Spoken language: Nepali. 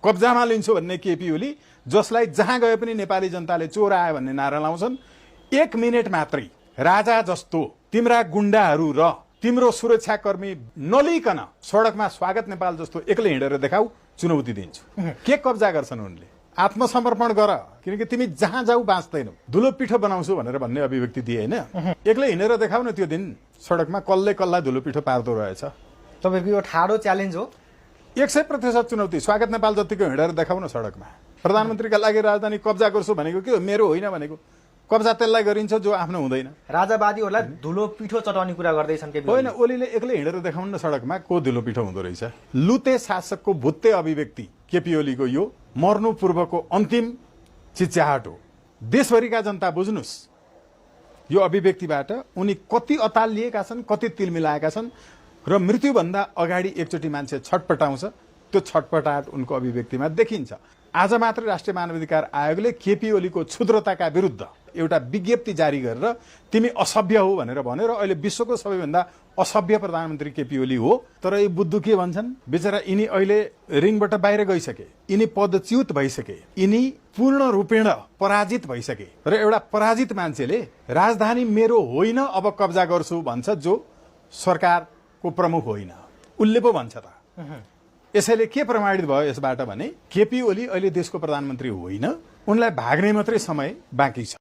कब्जामा लिन्छु भन्ने केपी ओली, जसलाई जहाँ गए पनि नेपाली जनताले चोर आयो भन्ने नारा लाउँछन्। 1 मिनेट मात्रै राजा जस्तो तिम्रा गुण्डाहरू र तिम्रो सुरक्षाकर्मी नलिकन सडकमा स्वागत नेपाल जस्तो एक्लै हिँडेर देखाऊ, चुनौती दिन्छु। के कब्जा गर्छन् उनले? आत्मसमर्पण गर, किनकि तिमी जहाँ जाऊ बाँच्दैनौ। धुलो पिठो बनाउँछु भनेर भन्ने अभिव्यक्ति दिए होइन? एक्लै हिँडेर देखाउ न त्यो दिन सडकमा कसले कसलाई धुलो पिठो पार्दो रहेछ। तपाईँको यो ठाडो च्यालेन्ज हो। 100% चुनौती। स्वागत नेपाल जतिको हिँडेर देखाउ न सडकमा। प्रधानमन्त्रीका लागि राजधानी कब्जा गर्छु भनेको के हो? मेरो होइन भनेको। कब्जा त्यसलाई गरिन्छ जो आफ्नो हुँदैन। राजावादीहरूलाई धुलो पिठो चटाउने कुरा गर्दैछन् के? होइन, ओलीले एक्लै हिँडेर देखाउनु न सडकमा को धुलो पिठो हुँदो रहेछ। लुते शासकको भुत्ते अभिव्यक्ति केपी ओलीको यो मर्नु पूर्वको अन्तिम चिच्याहट हो। देशभरिका जनता बुझ्नुस्, यो अभिव्यक्तिबाट उनी कति अतालिएका छन्, कति तिल मिलाएका छन् र मृत्युभन्दा अगाडि एकचोटि मान्छे छटपटाउँछ, त्यो छटपटाहट उनको अभिव्यक्तिमा देखिन्छ। आज मात्र राष्ट्रिय मानवाधिकार आयोगले केपी ओलीको क्षुद्रताका विरुद्ध एउटा विज्ञप्ति जारी गरेर तिमी असभ्य हो भनेर भनेर अहिले विश्वको सबैभन्दा असभ्य प्रधानमन्त्री केपी ओली हो। तर यो बुद्धु के भन्छन्? बिचरा यिनी अहिले रिङबाट बाहिर गइसके, यिनी पदच्युत भइसके, यिनी पूर्ण रूपेण पराजित भइसके र एउटा पराजित मान्छेले राजधानी मेरो होइन अब कब्जा गर्छु भन्छ, जो सरकारको प्रमुख होइन। उसले पो भन्छ त। यसैले के प्रमाणित भयो यसबाट भने केपी ओली अहिले देशको प्रधानमन्त्री होइन, उनलाई भाग्ने मात्रै समय बाँकी छ।